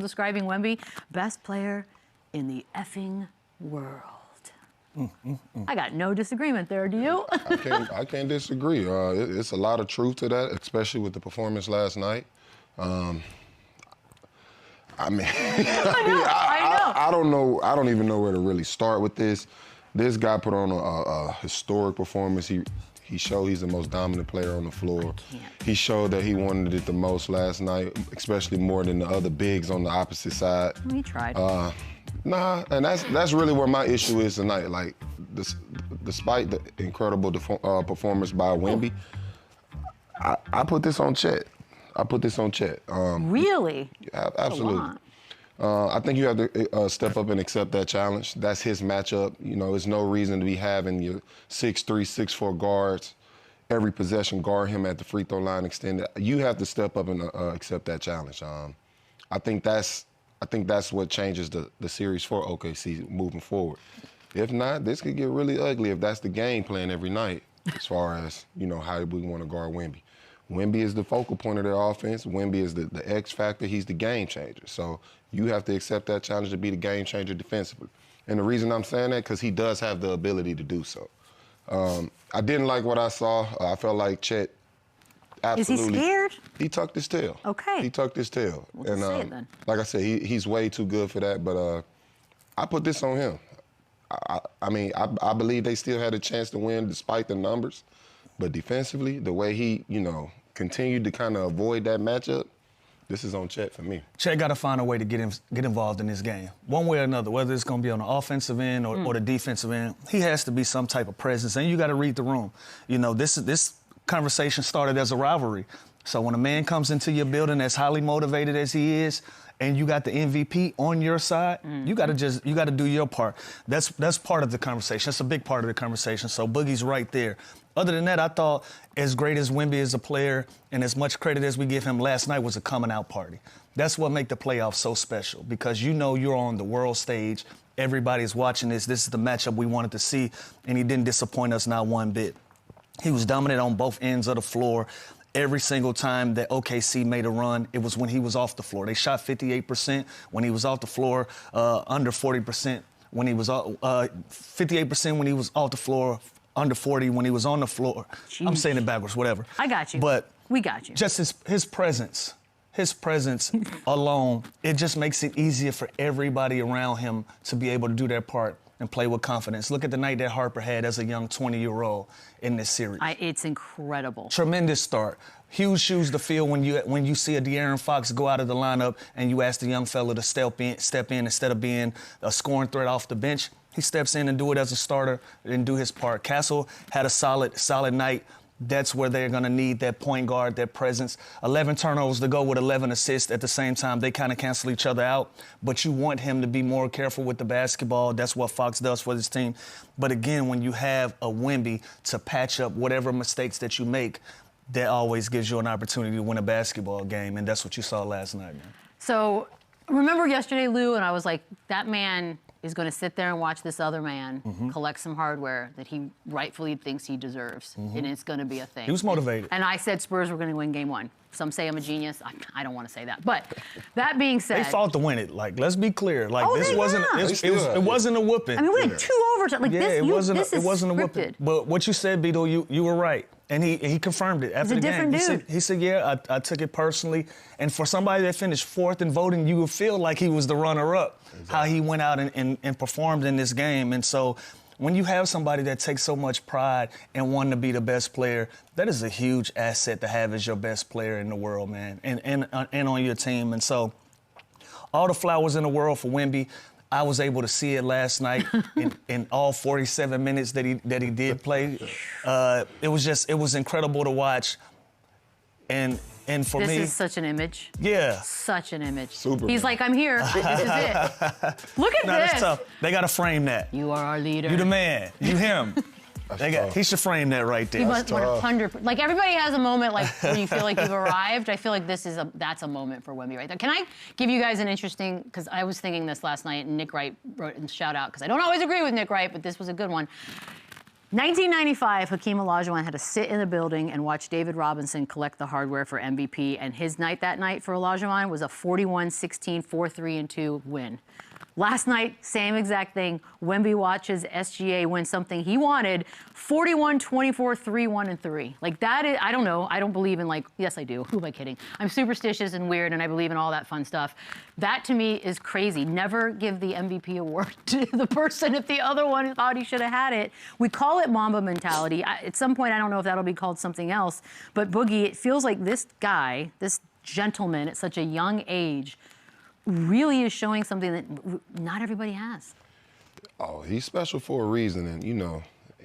article describing Wemby, best player in the effing world. I got no disagreement there, do you? I can't disagree. It's a lot of truth to that, especially with the performance last night. I don't know. I don't even know where to really start with this. This guy put on a historic performance. He showed he's the most dominant player on the floor. He showed that he wanted it the most last night, especially more than the other bigs on the opposite side. He tried. Nah, and that's really where my issue is tonight. Like, despite the incredible performance by Wemby, I put this on Chet. Really? Absolutely. I think you have to step up and accept that challenge. That's his matchup. You know, there's no reason to be having your 6'3", 6'4" guards every possession guard him at the free throw line extended. You have to step up and accept that challenge. I think that's what changes the series for OKC moving forward. If not, this could get really ugly if that's the game plan every night as far as, you know, how we want to guard Wemby. Wemby is the focal point of their offense. Wemby is the X factor. He's the game changer. So you have to accept that challenge to be the game changer defensively. And the reason I'm saying that, because he does have the ability to do so. I didn't like what I saw. I felt like Chet absolutely. Is he scared? He tucked his tail. Okay. He tucked his tail. We'll and say it then. like I said, he's way too good for that. But I put this on him. I mean, I believe they still had a chance to win despite the numbers. But defensively, the way he, you know, continued to kind of avoid that matchup, this is on Chet for me. Chet got to find a way to get involved in this game, one way or another, whether it's going to be on the offensive end or the defensive end. He has to be some type of presence, and you got to read the room. You know, this conversation started as a rivalry. So when a man comes into your building as highly motivated as he is, and you got the MVP on your side, you got to do your part. That's part of the conversation. That's a big part of the conversation. So Boogie's right there. Other than that, I thought as great as Wemby is a player and as much credit as we give him last night was a coming out party. That's what makes the playoffs so special because you know you're on the world stage. Everybody's watching this. This is the matchup we wanted to see, and he didn't disappoint us not one bit. He was dominant on both ends of the floor. Every single time that OKC made a run, it was when he was off the floor. They shot 58% when he was off the floor, under 40% when he was 58% when he was off the floor, under 40 when he was on the floor. Jeez. I'm saying it backwards, whatever. I got you. But we got you. Just his presence alone, it just makes it easier for everybody around him to be able to do their part and play with confidence. Look at the night that Harper had as a young 20-year-old in this series. It's incredible. Tremendous start. Huge shoes to fill when you see a De'Aaron Fox go out of the lineup and you ask the young fella to step in instead of being a scoring threat off the bench. He steps in and do it as a starter and do his part. Castle had a solid night. That's where they're going to need that point guard, that presence. 11 turnovers to go with 11 assists at the same time. They kind of cancel each other out. But you want him to be more careful with the basketball. That's what Fox does for this team. But again, when you have a Wemby to patch up whatever mistakes that you make, that always gives you an opportunity to win a basketball game. And that's what you saw last night, man. So remember yesterday, Lou, and I was like, that man is going to sit there and watch this other man collect some hardware that he rightfully thinks he deserves, and it's going to be a thing. He was motivated. And I said Spurs were going to win game one. Some say I'm a genius. I don't want to say that. But that being said, they fought to win it. Like, let's be clear. Like, this wasn't it wasn't a whooping. I mean, we had 2 overtimes. Like, it wasn't a whooping. scripted. But what you said, Beto, you were right. And he confirmed it after the game. He said, yeah, I took it personally. And for somebody that finished 4th in voting, you would feel like he was the runner-up, how he went out and performed in this game. And so when you have somebody that takes so much pride in wanting to be the best player, that is a huge asset to have as your best player in the world, man, and on your team. And so all the flowers in the world for Wemby. I was able to see it last night in all 47 minutes that he did play. It was incredible to watch. And for me, this is such an image. Yeah. Such an image. Superman. He's like, I'm here. This is it. Look at this. That's tough. They got to frame that. You are our leader. You the man. You him. He should frame that right there. He must 100. Like, everybody has a moment like where you feel like you've arrived. I feel like that's a moment for Wemby right there. Can I give you guys an interesting? Because I was thinking this last night, and Nick Wright wrote and shout out because I don't always agree with Nick Wright, but this was a good one. 1995, Hakeem Olajuwon had to sit in the building and watch David Robinson collect the hardware for MVP, and his night that night for Olajuwon was a 41-16, 4-3-2 win. Last night, same exact thing. Wemby watches SGA win something he wanted, 41-24, 3-1-3. Like that is, I don't know. I don't believe in like, yes, I do. Who am I kidding? I'm superstitious and weird, and I believe in all that fun stuff. That to me is crazy. Never give the MVP award to the person if the other one thought he should have had it. We call it Mamba mentality. At some point, I don't know if that'll be called something else, but Boogie, it feels like this guy, this gentleman at such a young age, really is showing something that not everybody has. Oh, he's special for a reason, and you know,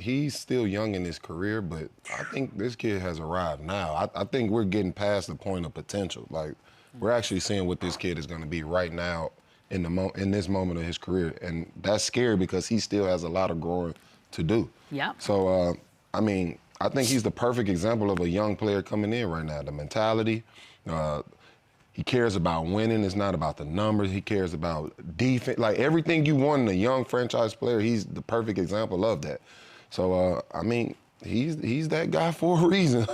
he's still young in his career, but I think this kid has arrived now. I think we're getting past the point of potential. Like, we're actually seeing what this kid is going to be right now in this moment of his career, and that's scary because he still has a lot of growing to do. Yeah. So, I mean, I think he's the perfect example of a young player coming in right now. The mentality. He cares about winning. It's not about the numbers. He cares about defense. Like everything you want in a young franchise player, he's the perfect example of that. So, I mean, he's that guy for a reason.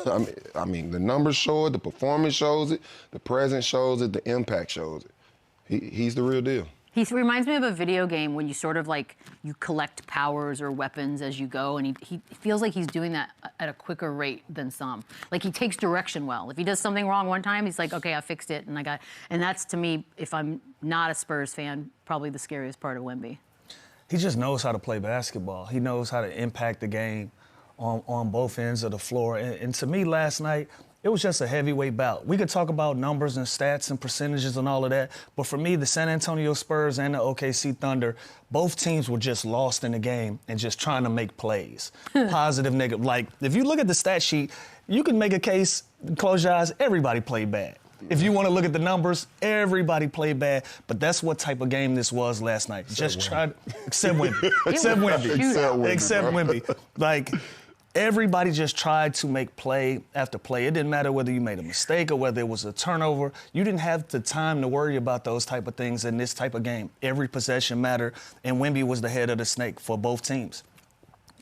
I mean, the numbers show it, the performance shows it, the presence shows it, the impact shows it. He's the real deal. He reminds me of a video game when you sort of like, you collect powers or weapons as you go, and he feels like he's doing that at a quicker rate than some. Like he takes direction well. If he does something wrong one time, he's like, okay, I fixed it, and that's to me, if I'm not a Spurs fan, probably the scariest part of Wemby. He just knows how to play basketball. He knows how to impact the game on both ends of the floor. And to me last night, it was just a heavyweight bout. We could talk about numbers and stats and percentages and all of that, but for me, the San Antonio Spurs and the OKC Thunder, both teams were just lost in the game and just trying to make plays. Positive, negative. Like, if you look at the stat sheet, you can make a case, close your eyes, everybody played bad. If you want to look at the numbers, everybody played bad, but that's what type of game this was last night. Except Wemby. Except Wemby. Like, everybody just tried to make play after play. It didn't matter whether you made a mistake or whether it was a turnover. You didn't have the time to worry about those type of things in this type of game. Every possession mattered, and Wemby was the head of the snake for both teams.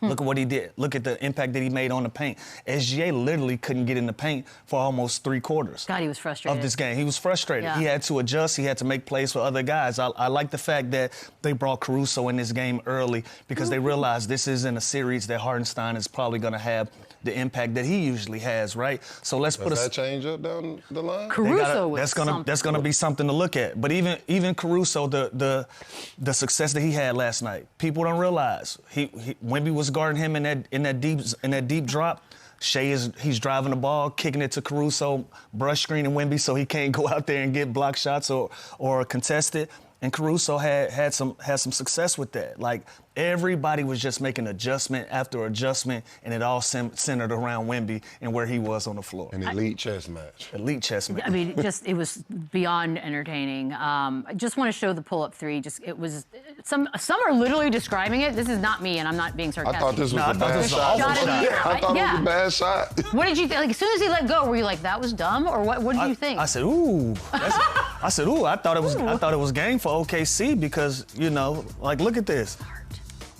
Look at what he did. Look at the impact that he made on the paint. SGA literally couldn't get in the paint for almost 3 quarters. God, he was frustrated. Of this game. He was frustrated. Yeah. He had to adjust. He had to make plays for other guys. I like the fact that they brought Caruso in this game early because they realized this isn't a series that Hartenstein is probably going to have the impact that he usually has, right? So let's put that change up down the line? Caruso was that's gonna be something to look at. But even Caruso, the success that he had last night, people don't realize Wemby was guarding him in that deep drop. He's driving the ball, kicking it to Caruso, brush screening Wemby so he can't go out there and get block shots or contest it. And Caruso had some success with that. Like, everybody was just making adjustment after adjustment, and it all centered around Wemby and where he was on the floor. An elite chess match. Elite chess match. I mean, it was beyond entertaining. I just want to show the pull-up three. It was some are literally describing it. This is not me, and I'm not being sarcastic. I thought this was a bad shot. I thought it was a bad shot. What did you think? Like, as soon as he let go, were you like, that was dumb, or what did you think? I said, ooh. I said, ooh. I thought it was game for OKC because, you know, like, look at this.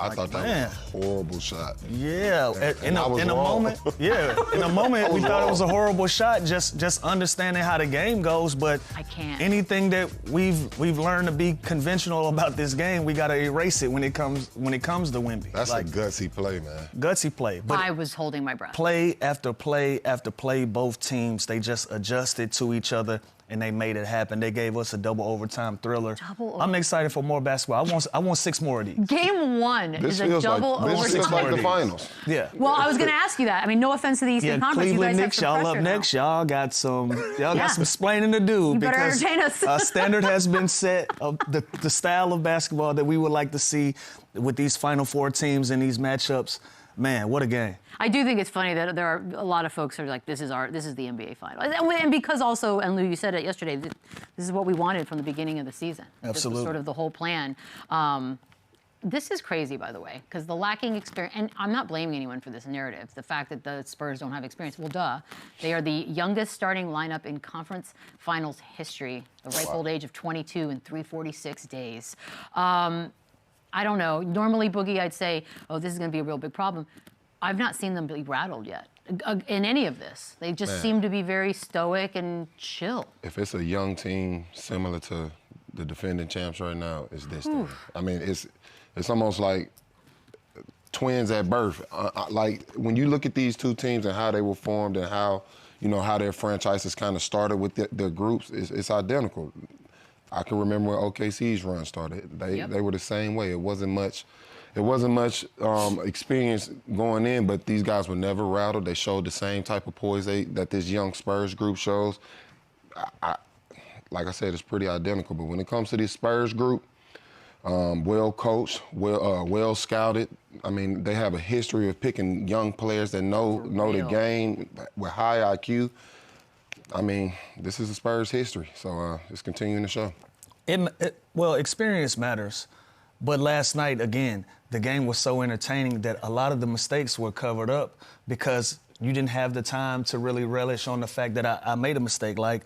I thought that was a horrible shot. Yeah, in a moment, we thought it was a horrible shot. Just understanding how the game goes, but I can't. Anything that we've learned to be conventional about this game, we got to erase it when it comes to Wemby. That's a gutsy play, man. Gutsy play. But I was holding my breath. Play after play after play, both teams they just adjusted to each other. And they made it happen. They gave us a double overtime thriller. I'm excited for more basketball. I want 6 more of these. Game 1 is a double overtime. This feels like the finals. Yeah. Well, I was going to ask you that. I mean, no offense to the Eastern Conference. Cleveland you guys Knicks, have some y'all up pressure next. now. Y'all got some explaining to do. You better because entertain us. A standard has been set of the style of basketball that we would like to see with these Final Four teams and these matchups. Man, what a game. I do think it's funny that there are a lot of folks who are like, this is the NBA final. And because also, and Lou, you said it yesterday, this is what we wanted from the beginning of the season. Absolutely. This was sort of the whole plan. This is crazy, by the way, because the lacking experience, and I'm not blaming anyone for this narrative, the fact that the Spurs don't have experience. Well, duh. They are the youngest starting lineup in conference finals history, the ripe old age of 22 and 346 days. I don't know. Normally, Boogie, I'd say, oh, this is going to be a real big problem. I've not seen them be rattled yet in any of this. They just seem to be very stoic and chill. If it's a young team similar to the defending champs right now, it's this team. I mean, it's almost like twins at birth. Like when you look at these two teams and how they were formed and how, you know, how their franchises kind of started with their groups, it's identical. I can remember when OKC's run started. They were the same way. It wasn't much experience going in, but these guys were never rattled. They showed the same type of poise that this young Spurs group shows. Like I said, it's pretty identical. But when it comes to this Spurs group, well coached, well scouted. I mean, they have a history of picking young players that know the game with high IQ. I mean, this is a Spurs history, so it's continuing to show. Well, experience matters, but last night, again, the game was so entertaining that a lot of the mistakes were covered up because you didn't have the time to really relish on the fact that I made a mistake. Like,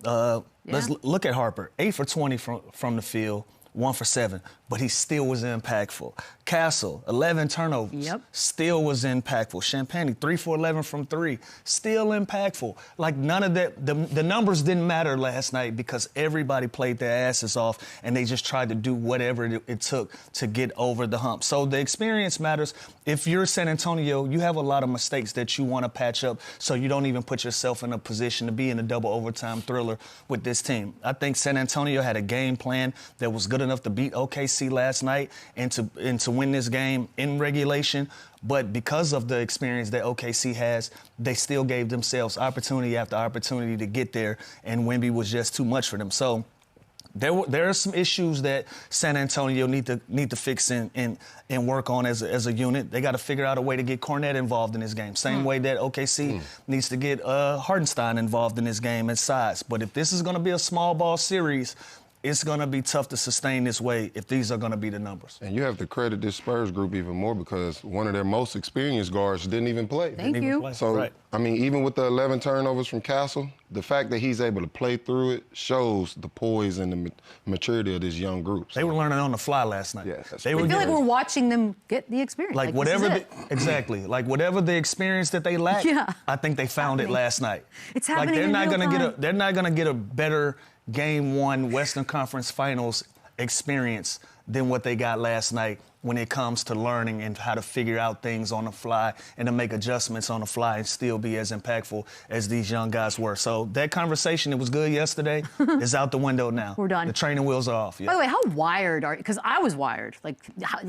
let's look at Harper, 8 for 20 from the field, 1 for 7, but he still was impactful. Castle, 11 turnovers, still was impactful. Champagne, 3 for 11 from 3, still impactful. Like none of that, the numbers didn't matter last night because everybody played their asses off and they just tried to do whatever it took to get over the hump. So the experience matters. If you're San Antonio, you have a lot of mistakes that you want to patch up so you don't even put yourself in a position to be in a double overtime thriller with this team. I think San Antonio had a game plan that was good enough to beat OKC last night and to win this game in regulation. But because of the experience that OKC has, they still gave themselves opportunity after opportunity to get there, and Wemby was just too much for them. So there are some issues that San Antonio need to fix and work on as a unit. They got to figure out a way to get Cornette involved in this game. Same way that OKC needs to get Hartenstein involved in this game at size. But if this is going to be a small ball series, it's going to be tough to sustain this way if these are going to be the numbers. And you have to credit this Spurs group even more because one of their most experienced guards didn't even play. Thank you. So, I mean, even with the 11 turnovers from Castle, the fact that he's able to play through it shows the poise and the maturity of this young group. So. They were learning on the fly last night. Yeah, I feel like we're watching them get the experience. Like whatever, exactly. Like whatever the experience that they lack, I think they found it last night. It's happening. Like they're not gonna get a better Game 1 Western Conference Finals experience than what they got last night when it comes to learning and how to figure out things on the fly and to make adjustments on the fly and still be as impactful as these young guys were. So that conversation that was good yesterday is out the window now. We're done. The training wheels are off. Yeah. By the way, how wired are you? Because I was wired. Like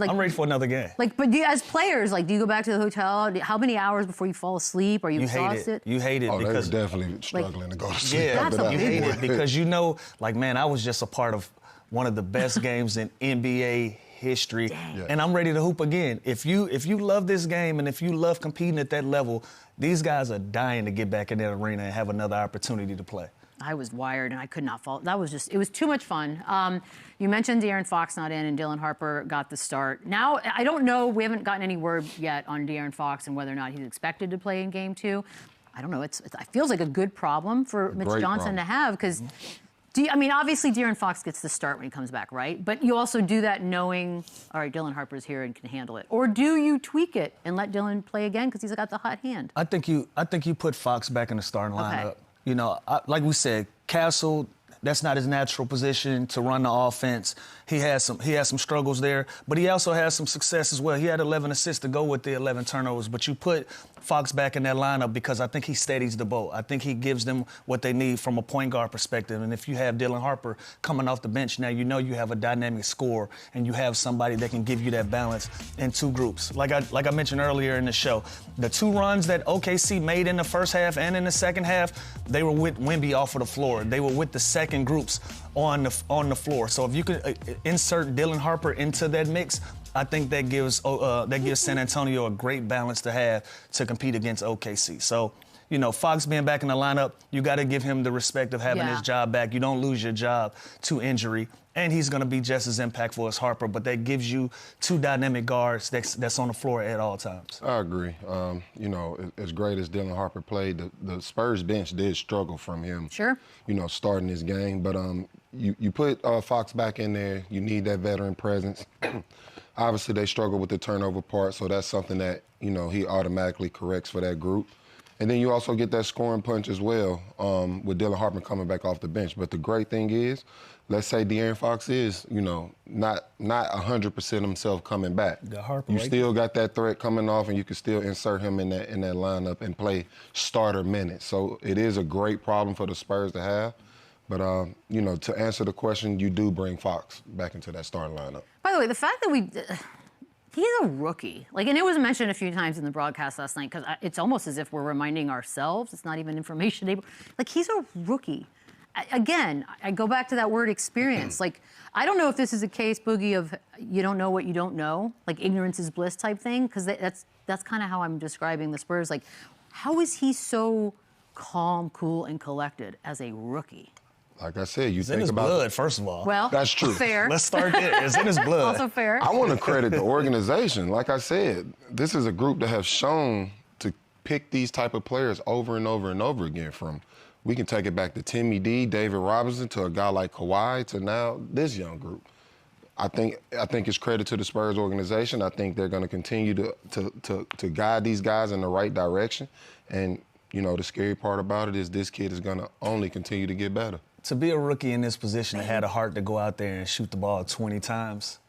I'm ready for another game. Like, but as players, like, do you go back to the hotel? How many hours before you fall asleep? Are you exhausted? You hate it because they were definitely struggling to go to sleep. Yeah, you hate it because you know, like, man, I was just a part of one of the best games in NBA history, and I'm ready to hoop again. If you love this game and if you love competing at that level, these guys are dying to get back in that arena and have another opportunity to play. I was wired and I could not fall. That was just, it was too much fun. You mentioned De'Aaron Fox not in and Dylan Harper got the start. Now, I don't know, we haven't gotten any word yet on De'Aaron Fox and whether or not he's expected to play in Game 2. I don't know, it feels like a good problem for Mitch Johnson to have because I mean, obviously, De'Aaron Fox gets the start when he comes back, right? But you also do that knowing, all right, Dylan Harper's here and can handle it. Or do you tweak it and let Dylan play again because he's got the hot hand? I think you put Fox back in the starting lineup. You know, like we said, Castle, that's not his natural position to run the offense. He has some struggles there, but he also has some success as well. He had 11 assists to go with the 11 turnovers, but you put Fox back in that lineup because I think he steadies the boat. I think he gives them what they need from a point guard perspective. And if you have Dylan Harper coming off the bench, now you know you have a dynamic scorer and you have somebody that can give you that balance in two groups. Like I mentioned earlier in the show, the two runs that OKC made in the first half and in the second half, they were with Wemby off of the floor. They were with the second groups on the floor. So if you could insert Dylan Harper into that mix, I think that gives San Antonio a great balance to have to compete against OKC. So, you know, Fox being back in the lineup, you got to give him the respect of having his job back. You don't lose your job to injury. And he's going to be just as impactful as Harper, but that gives you two dynamic guards that's on the floor at all times. I agree. You know, as great as Dylan Harper played, the Spurs bench did struggle from him. Sure. You know, starting this game. But you put Fox back in there. You need that veteran presence. Obviously, they struggle with the turnover part, so that's something that, he automatically corrects for that group. And then you also get that scoring punch as well with Dylan Harper coming back off the bench. But the great thing is, let's say De'Aaron Fox is, not 100% himself coming back. You still got that threat coming off, and you can still insert him in that lineup and play starter minutes. So it is a great problem for the Spurs to have. But, to answer the question, you do bring Fox back into that starting lineup. By the way, the fact that he's a rookie. And it was mentioned a few times in the broadcast last night, because it's almost as if we're reminding ourselves. It's not even information able. He's a rookie. Again, I go back to that word experience. I don't know if this is a case, Boogie, of you don't know what you don't know, ignorance is bliss type thing, because that's kind of how I'm describing the Spurs. How is he so calm, cool, and collected as a rookie? Like I said, it's in his blood, first of all. Well, that's true. Fair. Let's start there. It's in his blood. Also fair. I want to credit the organization. Like I said, this is a group that have shown to pick these type of players over and over and over again. We can take it back to Timmy D, David Robinson, to a guy like Kawhi, to now this young group. I think it's credit to the Spurs organization. I think they're going to continue to guide these guys in the right direction. And, the scary part about it is this kid is going to only continue to get better. To be a rookie in this position that had a heart to go out there and shoot the ball 20 times,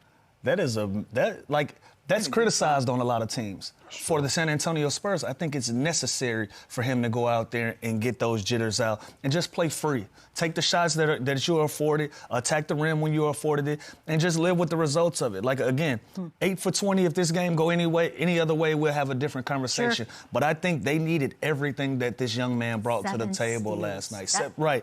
that's criticized on a lot of teams. For the San Antonio Spurs, I think it's necessary for him to go out there and get those jitters out and just play free. Take the shots that you are afforded, attack the rim when you are afforded it, and just live with the results of it. Again, 8 for 20. If this game go any other way, we'll have a different conversation. Sure. But I think they needed everything that this young man brought to the table last night.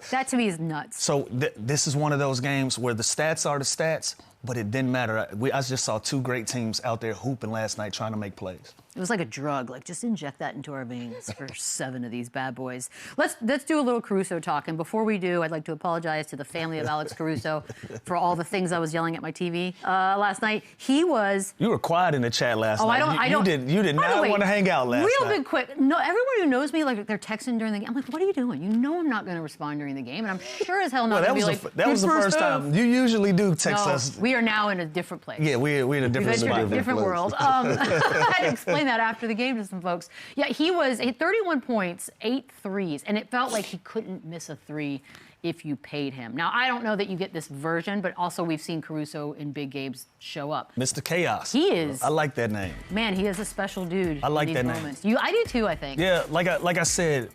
That to me is nuts. So this is one of those games where the stats are the stats, but it didn't matter. I just saw two great teams out there hooping last night trying to make plays. It was like a drug. Just inject that into our veins for 7 of these bad boys. Let's do a little Caruso talk. And before we do, I'd like to apologize to the family of Alex Caruso for all the things I was yelling at my TV last night. You were quiet in the chat last night. You did not want to hang out last night. Real big quick. No, everyone who knows me, they're texting during the game. I'm like, what are you doing? I'm not going to respond during the game, and I'm sure as hell not going to be like. That was the first time. You usually do text us. We are now in a different place. Yeah, we're in a different world. I had to explain that after the game to some folks. Yeah, he had 31 points, 8 threes, and it felt like he couldn't miss a 3 if you paid him. Now, I don't know that you get this version, but also we've seen Caruso in big games show up. Mr. Chaos. He is. I like that name. Man, he is a special dude. I like in that these moments. I do too, I think. Yeah, like I said,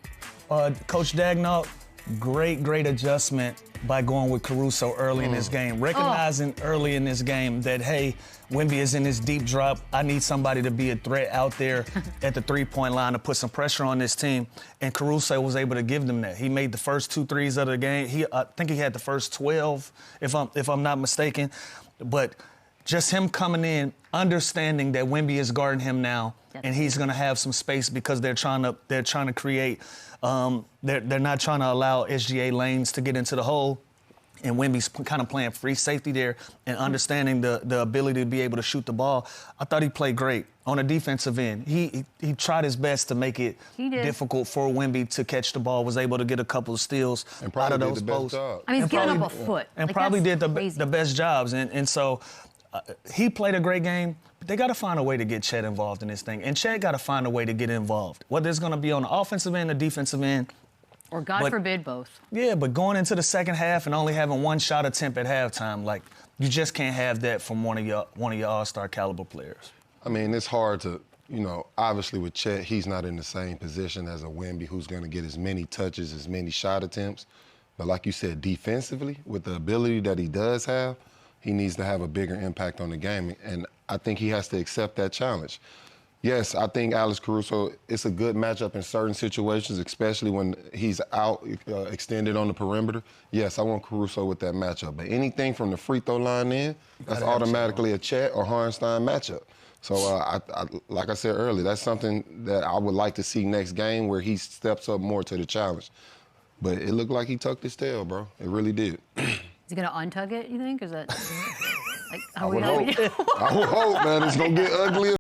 Coach Dagnall, great adjustment by going with Caruso early in this game, recognizing early in this game that, hey, Wemby is in this deep drop. I need somebody to be a threat out there at the three-point line to put some pressure on this team. And Caruso was able to give them that. He made the first 2 threes of the game. I think he had the first 12, if I'm not mistaken. But just him coming in, understanding that Wemby is guarding him now, and he's going to have some space because they're trying to create. They're not trying to allow SGA lanes to get into the hole. And Wemby's kind of playing free safety there and understanding the ability to be able to shoot the ball. I thought he played great on the defensive end. He tried his best to make it difficult for Wemby to catch the ball, was able to get a couple of steals out of those posts. He's getting up a foot. And probably did the best jobs. And so he played a great game. But they got to find a way to get Chet involved in this thing. And Chet got to find a way to get involved, whether it's going to be on the offensive end or defensive end. Or God forbid both. Yeah, but going into the second half and only having 1 shot attempt at halftime, you just can't have that from one of your all-star caliber players. It's hard to, obviously with Chet, he's not in the same position as a Wemby who's going to get as many touches, as many shot attempts. But like you said, defensively, with the ability that he does have, he needs to have a bigger impact on the game. And I think he has to accept that challenge. Yes, I think Alex Caruso, it's a good matchup in certain situations, especially when he's out extended on the perimeter. Yes, I want Caruso with that matchup. But anything from the free throw line in, that's automatically a Chet or Hartenstein matchup. So, like I said earlier, that's something that I would like to see next game where he steps up more to the challenge. But it looked like he tucked his tail, bro. It really did. Is he going to untug it, you think? Is that... I would hope, man. It's going to get ugly.